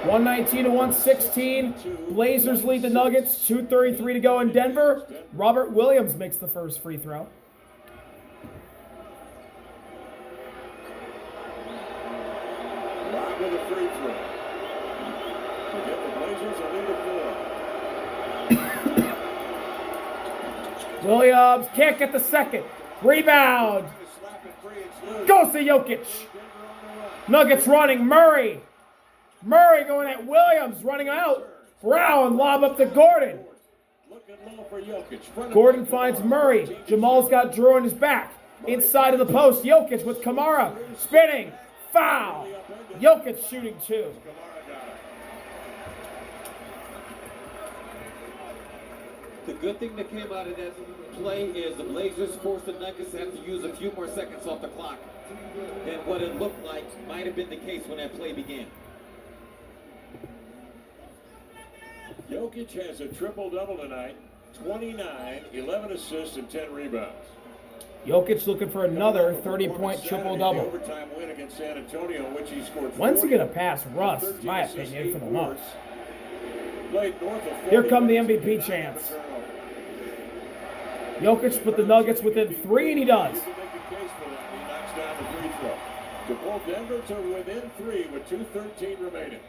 119 to 116. Blazers lead the Nuggets. 2:33 to go in Denver. Robert Williams makes the first free throw. Rob with a free throw. To give the Blazers a lead of 4. Williams can't get the second. Rebound. Goes to Jokic. Nuggets running. Murray going at Williams. Running out. Brown lob up to Gordon. Gordon finds Murray. Jamal's got Drew on his back. Inside of the post. Jokic with Kamara. Spinning. Foul. Jokic shooting 2. The good thing that came out of that play is the Blazers forced the Nuggets to have to use a few more seconds off the clock than what it looked like might have been the case when that play began. Jokic has a triple-double tonight. 29, 11 assists, and 10 rebounds. Jokic looking for another 30-point triple-double. Overtime win against San Antonio, in which he scored 40. When's he going to pass Russ, in my opinion, for the Hawks? Played north of 40. Here come the MVP chants. Jokic put the Nuggets within 3, and he does. To pull Denver to within 3 with 2:13 remaining.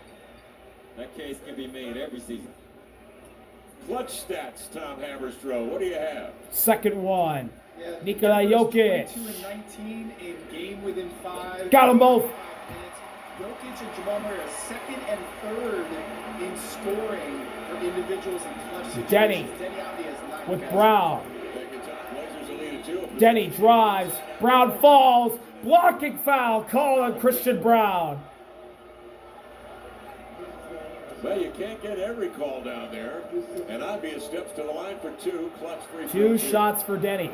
That case can be made every season. Clutch stats, Tom Haberstroh. What do you have? Second one. Yeah, Nikola Jokic. 22 and 19 in game within 5. Got them both. Jokic and Jamal Murray are second and third in scoring for individuals in clutch situations. Denny with Brown. Denny drives. Brown falls. Blocking foul call on Christian Brown. Well, you can't get every call down there. And obvious steps to the line for 2. Clutch free throw. 2 shots for Denny.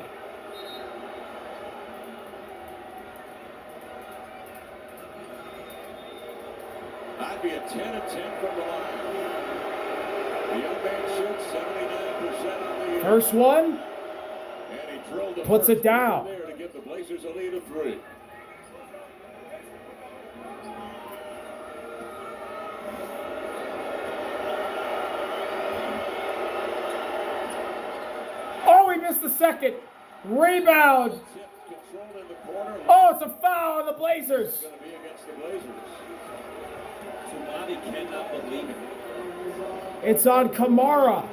I'd be a 10 of 10 from the line. The young man shoots 79% on the year. First one. And he drilled the Puts it down. there to give the Blazers a lead of 3. Oh, he missed the second. Rebound. Oh, it's a foul on the Blazers. It's going to be against the Blazers. Tumani cannot believe it. It's on Kamara.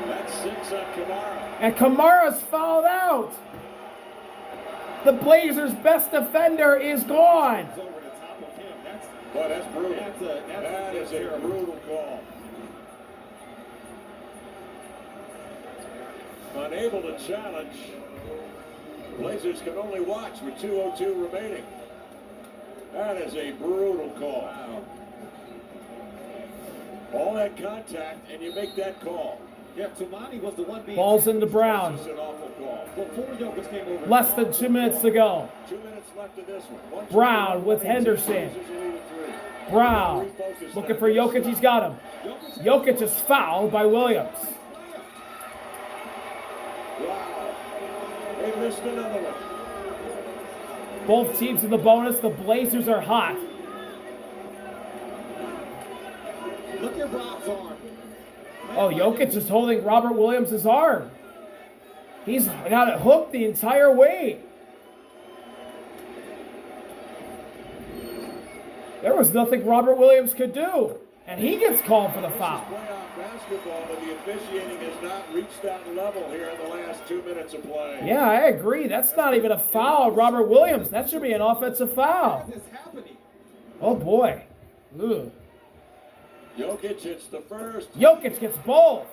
That's 6 on Kamara. And Kamara's fouled out. The Blazers' best defender is gone. It's over the top of him. Boy, that's brutal. That is a brutal call. Unable to challenge. Blazers can only watch with 2:02 remaining. That is a brutal call. Wow. All that contact, and you make that call. Yeah, Tumani was the one being... Ball's into Brown. It's an awful call. Before Jokic came over... Less than 2 minutes to go. 2 minutes left of this one. Brown with Henderson. Brown looking for Jokic. He's got him. Jokic is fouled by Williams. Wow. They missed another one. Both teams in the bonus. The Blazers are hot. Look at Rob's arm. Oh, Jokic is holding Robert Williams' arm. He's got it hooked the entire way. There was nothing Robert Williams could do. And he gets called for the foul. This is playoff basketball, but the officiating has not reached that level here in the last 2 minutes of play. Yeah, I agree. That's not even a foul, Robert Williams. That should be an offensive foul. What is happening? Oh, boy. Ugh. Jokic hits the first. Jokic gets both.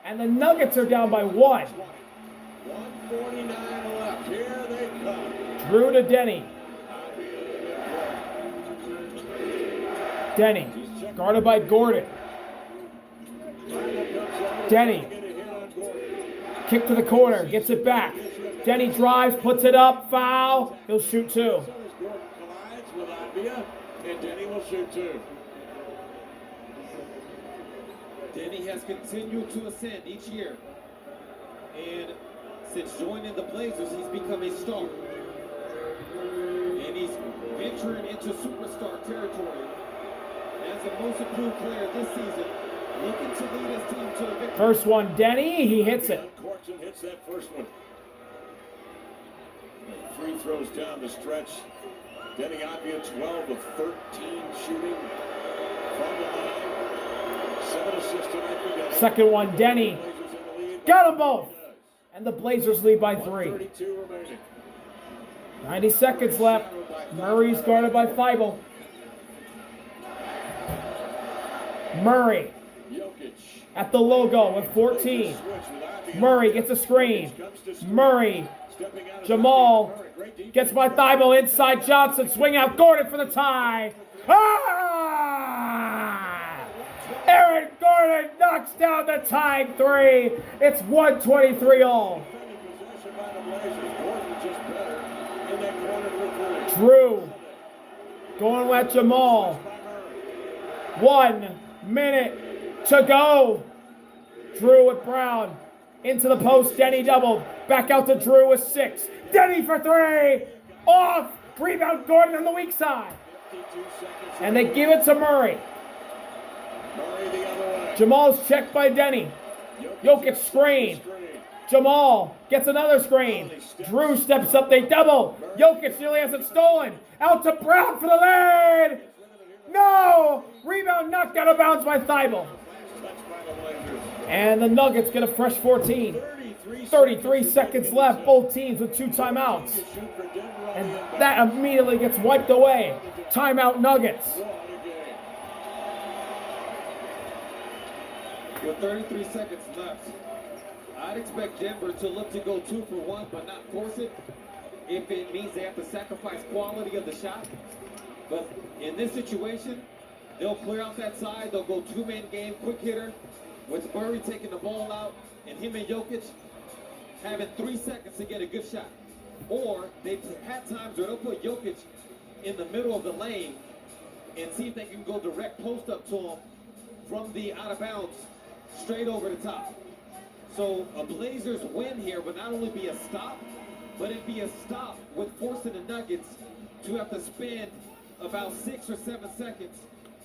And the Nuggets are down by 1. 1:49 left. Here they come. Drew to Denny. Denny, guarded by Gordon. Denny, kick to the corner, gets it back. Denny drives, puts it up, foul. He'll shoot 2. Collides with Avia, and Denny will shoot 2. Denny has continued to ascend each year. And since joining the Blazers, he's become a star. into superstar territory. As the most improved player this season, looking to lead his team to a victory. First one, Denny. He hits it. Corson hits that first one. Free throws down the stretch. Denny Avdia 12 of 13 shooting from the line. 7 assists tonight for Denny. Second one, Denny. Got them both. And the Blazers lead by 3. 32 remaining. 90 seconds left. Murray's guarded by Thibault. Murray Jokic. at the logo with 14. Murray gets a screen. Murray. Jamal gets by Thibault inside Johnson. Swing out Gordon for the tie. Ah! Aaron Gordon knocks down the tying 3. It's 123 all. Drew going at Jamal. 1 minute to go. Drew with Brown. Into the post. Denny doubled. Back out to Drew with 6. Denny for 3. Off. Rebound Gordon on the weak side. And they give it to Murray. Jamal's checked by Denny. Jokic screen. Jamal gets another screen. Drew steps up. They double. Jokic nearly has it stolen. Out to Brown for the lead. No! Rebound knocked out of bounds by Thibault. And the Nuggets get a fresh 14. 33 seconds left. Both teams with 2 timeouts. And that immediately gets wiped away. Timeout Nuggets. With 33 seconds left, I'd expect Denver to look to go 2 for 1, but not force it if it means they have to sacrifice quality of the shot. But in this situation, they'll clear out that side. They'll go 2-man game, quick hitter, with Murray taking the ball out and him and Jokic having 3 seconds to get a good shot. Or they've had times where they'll put Jokic in the middle of the lane and see if they can go direct post up to him from the out of bounds straight over the top. So a Blazers win here would not only be a stop, but it'd be a stop with forcing the Nuggets to have to spend about 6 or 7 seconds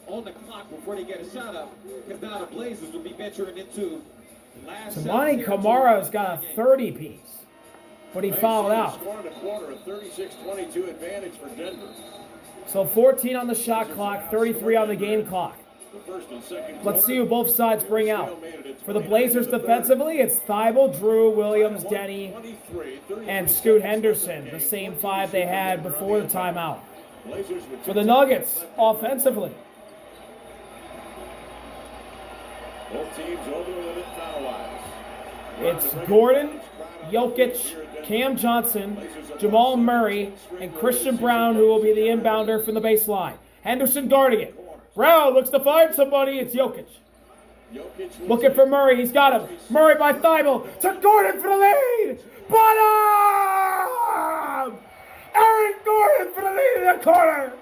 on the clock before they get a shot up, because now the Blazers will be venturing into last Tamani Kamara's got a 30-piece, but he fouled out. Score in the quarter, a 36-22 advantage for Denver. So 14 on the shot clock, 33 on the game clock. Let's see who both sides bring out. For the Blazers defensively, it's Thibault, Drew, Williams, Denny, and Scoot Henderson, the same 5 they had before the timeout. For the Nuggets, offensively, both teams over the limit foul-wise. it's Gordon, Jokic, Cam Johnson, Jamal Murray, and Christian Brown, who will be the inbounder from the baseline. Henderson guarding it. Brown looks to find somebody. It's Jokic. Looking for Murray. He's got him. Murray by Thibault. To Gordon for the lead. Bottom! Aaron Gordon for the lead in the corner.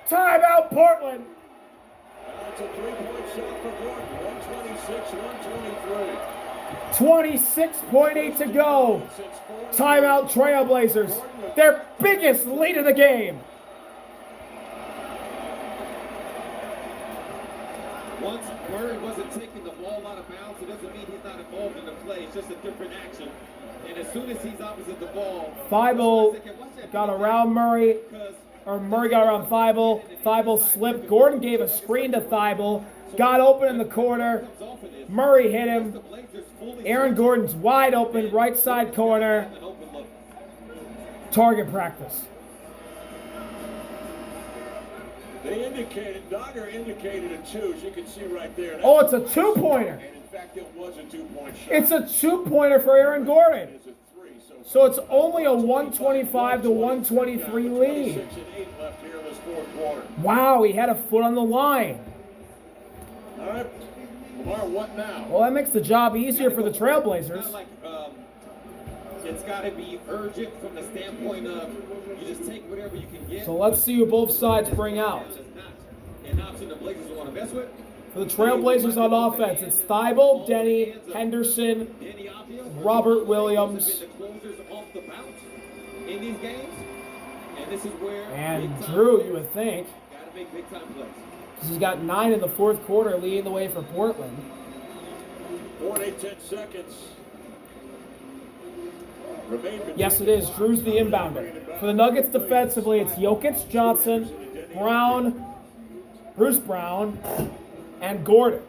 Timeout, Portland. That's a 3-point shot for Gordon. 126-123. 26.8 to go. Timeout, Trailblazers. Their biggest lead of the game. Once Murray wasn't taking the ball out of bounds, it doesn't mean he's not involved in the play. It's just a different action. And as soon as he's opposite the ball, Thibault got around Murray, or Murray got around Thibault. Thibault slipped. Gordon gave a screen to Thibault. Got open in the corner. Murray hit him. Aaron Gordon's wide open, right side corner. Target practice. They indicated, Dogger indicated a 2, as you can see right there. Oh, it's a 2-pointer. And in fact, it was a 2-point shot. It's a 2-pointer for Aaron Gordon. It's a 3, So it's only a 125 to 123 lead. 6 and 8 left here in this fourth quarter. Wow, he had a foot on the line. All right, Lamar, what now? Well, that makes the job easier for the Trailblazers. Like, it's got to be urgent from the standpoint of you just take whatever you can get. So let's see who both sides bring out. An option the Blazers want to mess with. For the Trailblazers on offense, it's Thibault, Denny, Henderson, Robert Williams. The closers off the bounce in these games, and this is where And big-time Drew, players you would think, gotta make big time plays. because he's got 9 in the fourth quarter, leading the way for Portland. 4 and 10 seconds. Yes, it is. Drew's the inbounder. For the Nuggets defensively, it's Jokic, Johnson, Brown, Bruce Brown, and Gordon.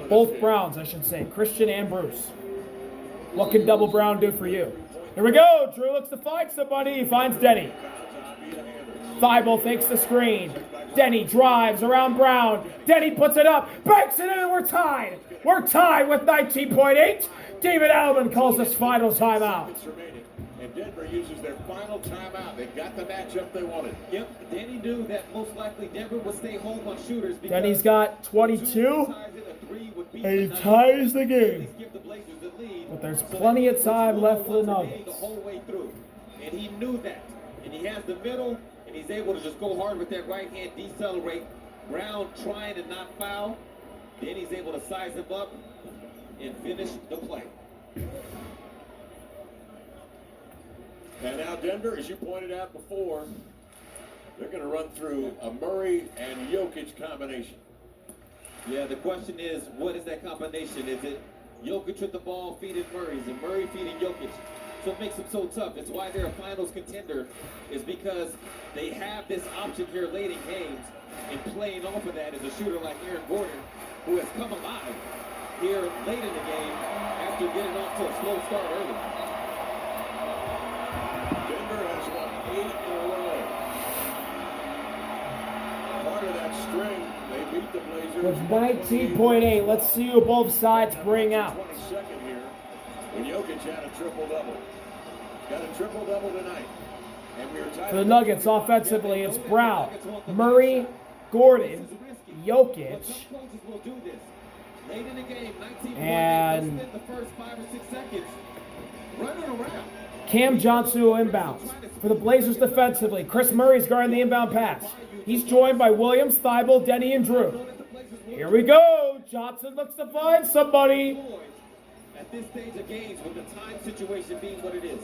Both Browns, I should say. Christian and Bruce. What can Double Brown do for you? Here we go. Drew looks to find somebody. He finds Denny. Thibault takes the screen. Denny drives around Brown. Denny puts it up. Banks it in, and we're tied. We're tied with 19.8. David Allen calls this final timeout. And Denver uses their final timeout. They got the matchup they wanted. Yep, Denny knew that most likely Denver would stay home on shooters. Denny's got 22, and he ties the game. But there's plenty of time left for the Nuggets. The whole way through. And he knew that. And he has the middle, and he's able to just go hard with that right hand, decelerate. Brown trying to not foul. Then he's able to size him up and finish the play. And now Denver, as you pointed out before, they're going to run through a Murray and Jokic combination. Yeah, the question is, what is that combination? Is it Jokic with the ball feeding Murray? Is it Murray feeding Jokic? So it makes them so tough. It's why they're a finals contender, is because they have this option here late in games, and playing off of that is a shooter like Aaron Gordon, who has come alive here late in the game after getting off to a slow start early. Denver has won 8 in a row. Part of that string, they beat the Blazers. With 19.8, let's see who both sides bring out. 22nd here, when Jokic had a triple-double. Got a triple-double tonight. And we are tied For the Nuggets, offensively, it's Brown, Murray, Gordon, Jokic, Late in the game, 19 and the first 5 or 6 seconds running around. Cam Johnson who inbounds. For the Blazers defensively, Chris Murray's guarding the inbound pass. He's joined by Williams, Thibault, Denny, and Drew. Here we go. Johnson looks to find somebody. At this stage of games, with the time situation being what it is.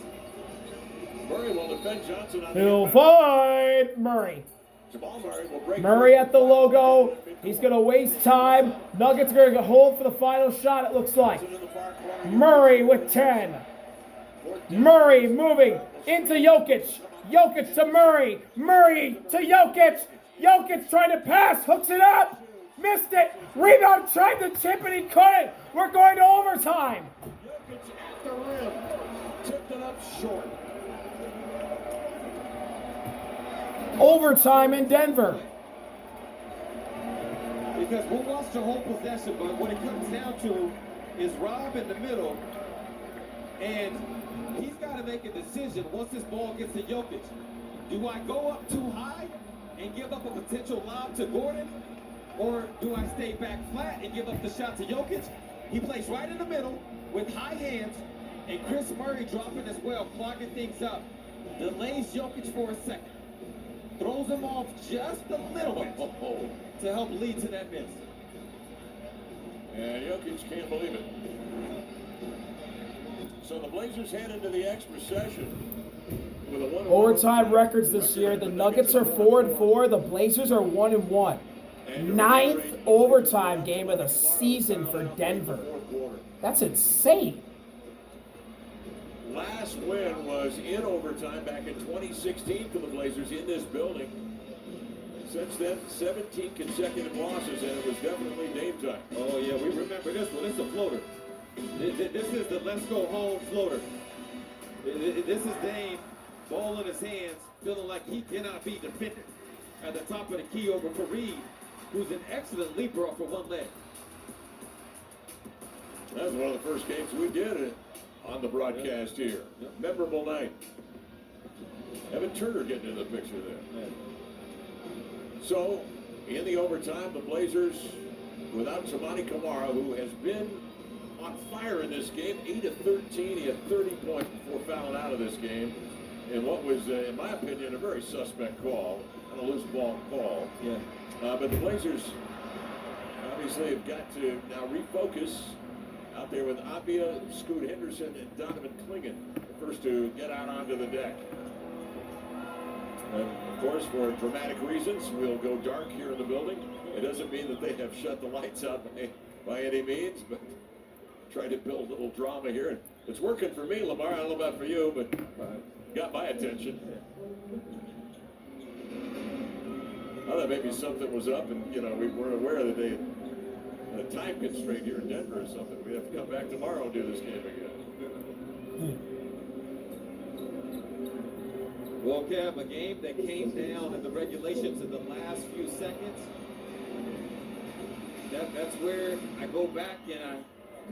Murray will defend Johnson on He'll find Murray. Jamal Murray will break Murray at the logo. He's going to waste time. Nuggets are going to hold for the final shot, it looks like. Murray with 10. Murray moving into Jokic. Jokic to Murray. Murray to Jokic. Jokic trying to pass. Hooks it up. Missed it. Rebound tried to chip and he couldn't. We're going to overtime. Jokic at the rim. Tipped it up short. Overtime in Denver. Because we'll watch the whole possession, but what it comes down to is Rob in the middle, and he's got to make a decision once this ball gets to Jokic. Do I go up too high and give up a potential lob to Gordon, or do I stay back flat and give up the shot to Jokic? He plays right in the middle with high hands, and Chris Murray dropping as well, clogging things up. Delays Jokic for a second. Throws him off just a little bit to help lead to that miss. And Jokic can't believe it. So the Blazers head into the extra session with a 1-1 Overtime records this year. The Nuggets are 4-4. The Blazers are 1-1. 9th overtime game of the season for Denver. That's insane. Last win was in overtime back in 2016 for the Blazers in this building. Since then, 17 consecutive losses, and it was definitely Dame time. Oh, yeah, we remember this one. It's a floater. This is the let's go home floater. This is Dame, ball in his hands, feeling like he cannot be defended. At the top of the key over Fareed, who's an excellent leaper off of one leg. That was one of the first games we did on the broadcast here. Yep. Memorable night. Evan Turner getting in the picture there. Yeah. So, in the overtime, the Blazers, without Samani Kamara, who has been on fire in this game, 8 of 13, he had 30 points before fouling out of this game, in what was, in my opinion, a very suspect call, and a loose ball call. Yeah. But the Blazers obviously have got to now refocus out there with Abia, Scoot Henderson, and Donovan Clingan, the first to get out onto the deck. And of course, for dramatic reasons, we'll go dark here in the building. It doesn't mean that they have shut the lights out by any means, but try to build a little drama here. It's working for me, Lamar. I don't know about for you, but got my attention. I thought maybe something was up, and we weren't aware that they had a time constraint here in Denver or something. We have to come back tomorrow and do this game again. Well, Kev, a game that came down in the regulations in the last few seconds. That's where I go back and I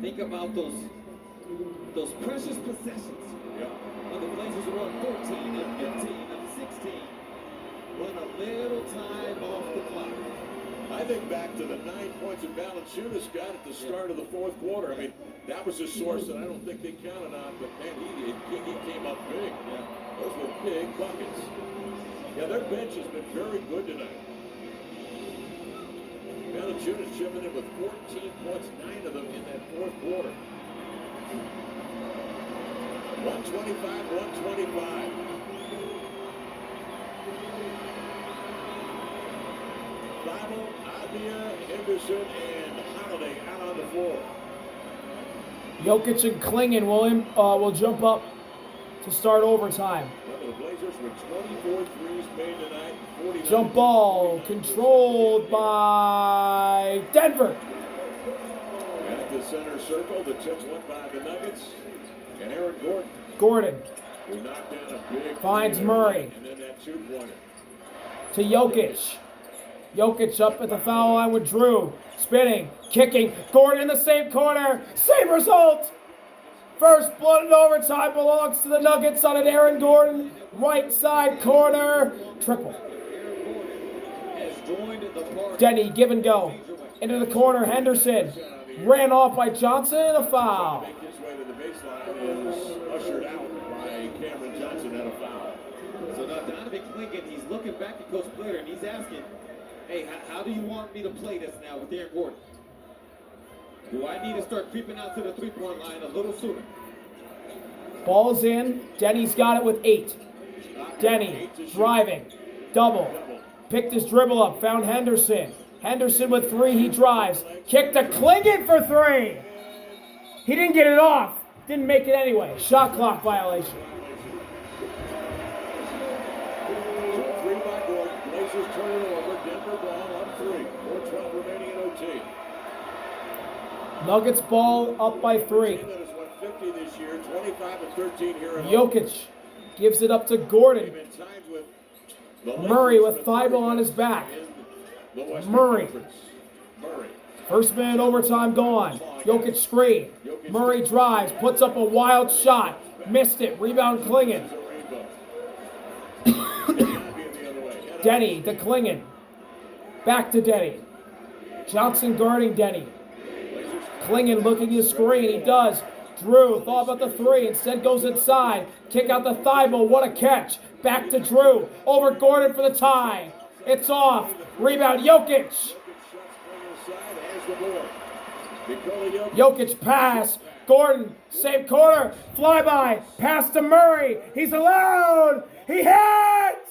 think about those precious possessions. Yeah. When the Blazers were on 14 and 15 and 16. When a little time off the clock. I think back to the 9 points that Valanciunas got at the start of the fourth quarter. I mean, that was a source that I don't think they counted on, but man, he came up big. Yeah. Those were big buckets. Yeah, their bench has been very good tonight. Valanciunas chipping in with 14 points, 9 of them in that fourth quarter. 125. Bible, Avia, Henderson, and Holiday out on the floor. Jokic and Klingon will jump up to start overtime. The Blazers with 24 threes made tonight. 49. Jump ball controlled by Denver. At the center circle, the chips went by the Nuggets. And Aaron Gordon who knocked down a big finds Murray. And then that two-pointer. To Jokic. Jokic up at the foul line with Drew. Spinning, kicking. Gordon in the same corner. Same result. First blood in overtime belongs to the Nuggets on an Aaron Gordon right side corner. Triple. Denny, give and go. Into the corner, Henderson. Ran off by Johnson, a foul. Make his way to the baseline is ushered out by Cameron Johnson and a foul. So now Donovan Klingon, he's looking back at Coach Blair and he's asking, hey, how do you want me to play this now with Aaron Gordon? Do I need to start creeping out to the three-point line a little sooner? Ball's in. Denny's got it with 8. Denny driving. Double. Picked his dribble up. Found Henderson. Henderson with 3. He drives. Kicked to Klingon for 3. He didn't get it off. Didn't make it anyway. Shot clock violation. So 3 by Gordon. Blazers turn it over. Denver ball up 3. 4:12 remaining in OT. Nuggets ball up by 3. That is 150 this year. 25-13 here at home. Jokic gives it up to Gordon. They've been tied with the Murray Lakers with Thibault on his back. in the Western Murray. Conference. Murray. First minute overtime gone. Jokic screen. Murray drives, puts up a wild shot. Missed it. Rebound Klingon. Denny to Klingon. Back to Denny. Johnson guarding Denny. Klingon looking to screen. He does. Drew thought about the 3. Instead goes inside. Kick out the Thibault. What a catch. Back to Drew. Over Gordon for the tie. It's off. Rebound Jokic. Jokic pass. Gordon, same corner. Flyby. Pass to Murray. He's alone. He hits.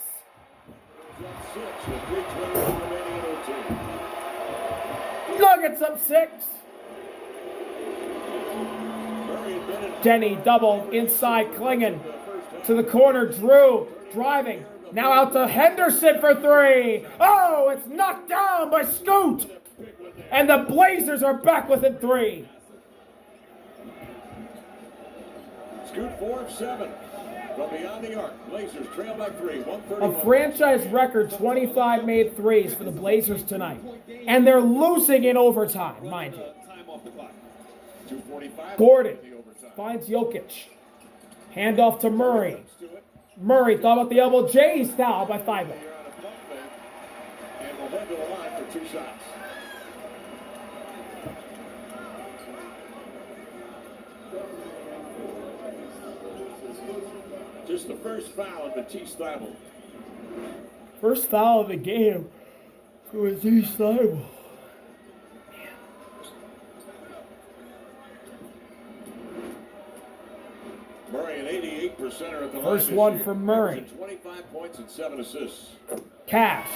Nuggets up 6. Denny double inside Klingon. To the corner. Drew driving. Now out to Henderson for 3. Oh, it's knocked down by Scoot. And the Blazers are back within 3. Scoot 4 of 7 from beyond the arc. Blazers trail by 3. A franchise record 25 made threes for the Blazers tonight. And they're losing in overtime, mind you. Gordon finds Jokic. Handoff to Murray. Murray thought about the elbow. Jay's foul by Thibault. And we'll head to the line for 2 shots. Just the first foul of Matisse Thibault. First foul of the game for Matisse Thibault. Murray an 88% under center at the First line one this year. for Murray. Averaging 25 points and 7 assists. Cash.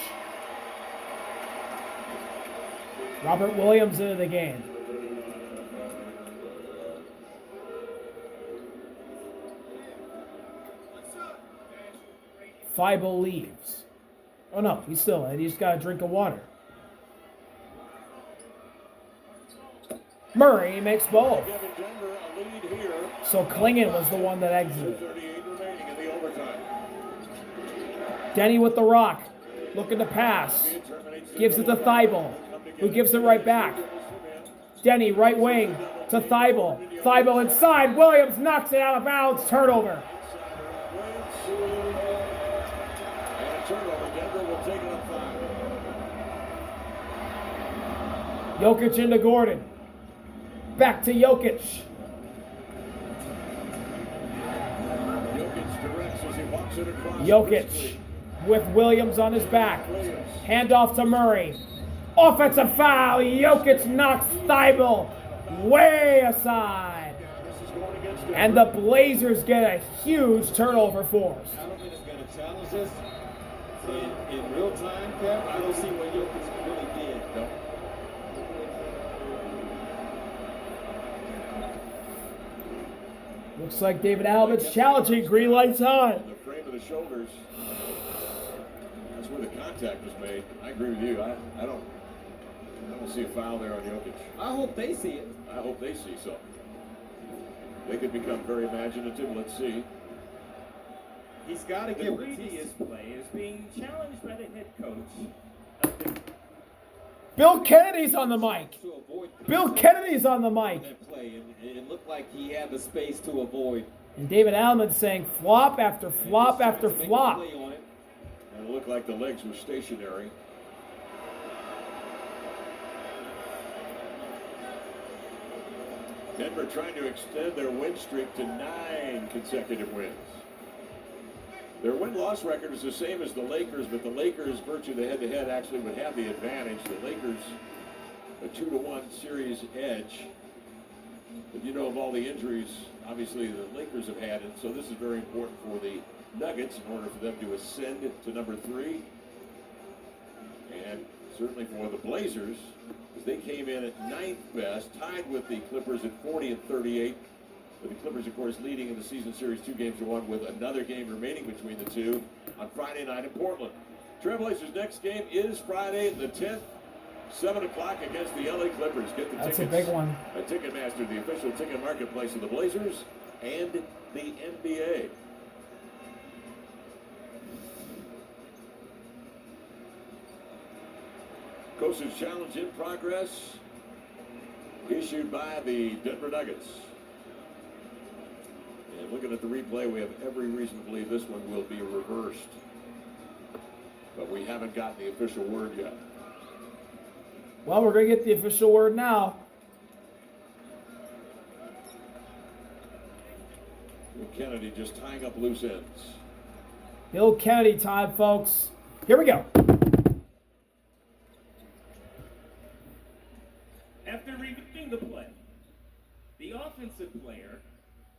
Robert Williams into the game. Thibault leaves. Oh no, he's still in. He's got a drink of water. Murray makes both. Giving Denver a lead here. So Klingon was the one that exited. 2:38 remaining in the overtime. Denny with the rock. Looking to pass. Gives it to Thibault, who gives it right back. Denny, right wing to Thibault. Thibault inside. Williams knocks it out of bounds. Turnover. And a turnover. Denver will take it on 5. Jokic into Gordon. Back to Jokic. Jokic directs as he walks it across. Jokic with Williams on his back. Handoff to Murray. Offensive foul. Jokic knocks Thibault way aside. And the Blazers get a huge turnover force. I don't think it's going to challenge this. In real time, Kev, I don't see what Jokic really did. No. Looks like David Albert's challenging. Green light's on. The frame of the shoulders. That's where the contact was made. I agree with you. I don't see a foul there on Jokic. I hope they see it. I hope they see so. They could become very imaginative. Let's see. He's got to The give previous play is being challenged by the head coach of the Bill Kennedy's on the mic. to avoid Bill Kennedy's on the mic. that play, and it looked like he had the space to avoid. And David Allen's saying flop after flop after Make a flop. play on it. And it looked like the legs were stationary. Denver trying to extend their win streak to 9 consecutive wins. Their win-loss record is the same as the Lakers, but the Lakers, virtue of the head-to-head, actually would have the advantage. The Lakers, a 2-1 series edge. But you know, of all the injuries, obviously, the Lakers have had, and so this is very important for the Nuggets in order for them to ascend to number 3. And certainly for the Blazers, as they came in at 9th best, tied with the Clippers at 40 and 38. With the Clippers, of course, leading in the season series 2-1 with another game remaining between the two on Friday night in Portland. Trailblazers' next game is Friday the 10th, 7 o'clock against the LA Clippers. Get the That's tickets a big one. at Ticketmaster, the official ticket marketplace of the Blazers and the NBA. Coach's challenge in progress, issued by the Denver Nuggets. And looking at the replay, we have every reason to believe this one will be reversed. But we haven't gotten the official word yet. Well, we're going to get the official word now. Bill Kennedy just tying up loose ends. Bill Kennedy time, folks. Here we go. After reviewing the play, the offensive player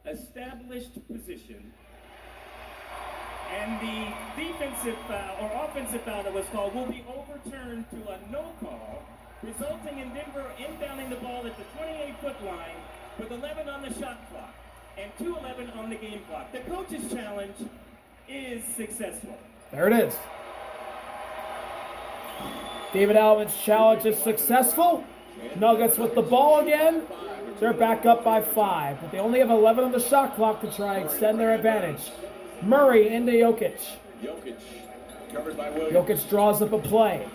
established position, and the defensive foul or offensive foul that was called will be overturned to a no call, resulting in Denver inbounding the ball at the 28-foot line with 11 on the shot clock and 2:11 on the game clock. The coach's challenge is successful. There it is. David Alvin's challenge is successful. Nuggets with the ball again. They're back up by 5, but they only have 11 on the shot clock to try and extend their advantage. Murray into Jokic. Jokic covered by Williams. Jokic draws up a play.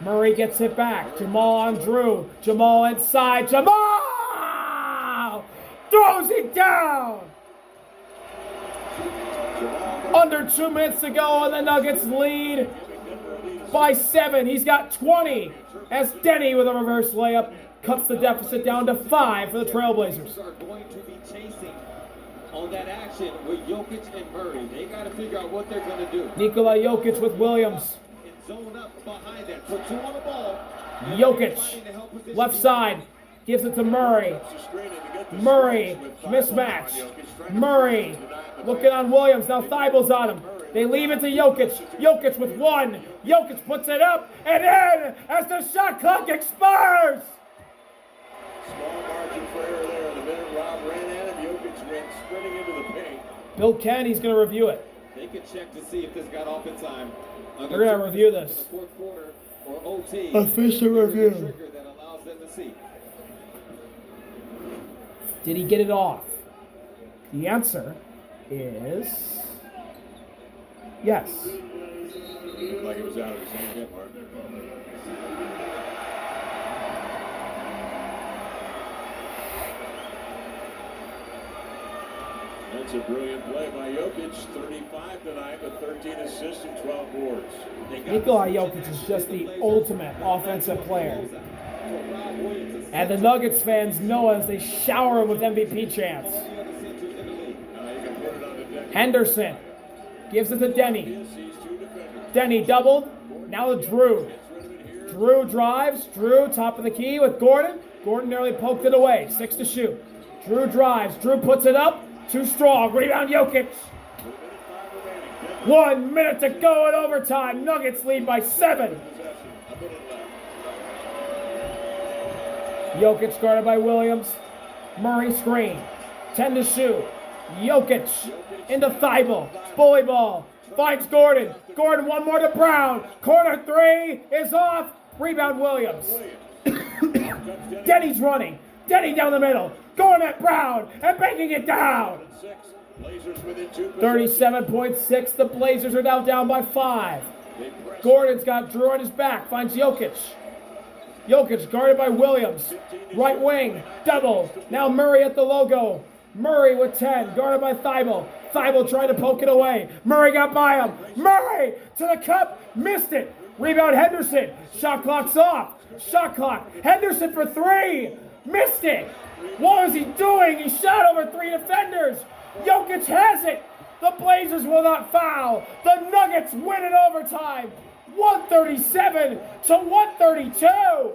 Murray gets it back. Jamal on Drew. Jamal inside. Jamal throws it down. Under 2 minutes to go, and the Nuggets lead by 7. He's got 20 as Denny with a reverse layup cuts the deficit down to 5 for the Trailblazers. Are going to be chasing on that action with Jokic and Murray. They got to figure out what they're going to do. Nikola Jokic with Williams. And zone up behind that. Put 2 on the ball. Jokic, left side, Gives it to Murray. Murray, mismatch. Murray, looking on Williams. Now Thibault's on him. They leave it to Jokic. Jokic with one. Jokic puts it up and in as the shot clock expires. Small margin for error there. The minute Rob ran at him, Jokic went sprinting into the paint. Bill Kennedy's going to review it. They can check to see if this got off in time. They're going to review this. Fourth quarter or OT. Official review. Trigger that allows them to see. Did he get it off? The answer is yes. Looked like it was out of his hand, Mark. That's a brilliant play by Jokic. 35 tonight with 13 assists and 12 boards. Nikola Jokic is just the ultimate offensive player. And the Nuggets fans know as they shower him with MVP chants. Henderson gives it to Denny. Denny doubled. Now to Drew. Drew drives. Drew top of the key with Gordon. Gordon nearly poked it away. 6 to shoot. Drew drives. Drew puts it up. Too strong. Rebound Jokic. 1 minute to go in overtime. Nuggets lead by 7. Jokic guarded by Williams. Murray screen. 10 to shoot. Jokic into Thibault. Bully ball. Finds Gordon. Gordon one more to Brown. Corner three is off. Rebound Williams. Denny's running. Denny down the middle. Going at Brown and banking it down. 37.6. The Blazers are now down by 5. Gordon's got Drew on his back. Finds Jokic. Jokic guarded by Williams. Right wing. Double. Now Murray at the logo. Murray with 10. Guarded by Thibault. Thibault tried to poke it away. Murray got by him. Murray to the cup. Missed it. Rebound Henderson. Shot clock's off. Shot clock. Henderson for 3. Missed it. What is he doing? He shot over 3 defenders. Jokic has it. The Blazers will not foul. The Nuggets win in overtime. 137 to 132.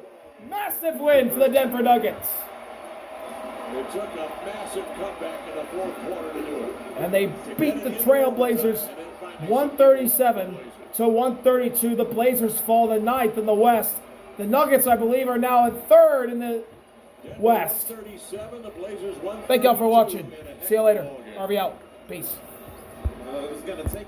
Massive win for the Denver Nuggets. It took a massive comeback in the fourth quarter to do it. And they beat the Trailblazers 137 to 132. The Blazers fall to 9th in the West. The Nuggets, I believe, are now in 3rd in the West. Thank y'all for watching. See you later. RV out. Peace. It was going to take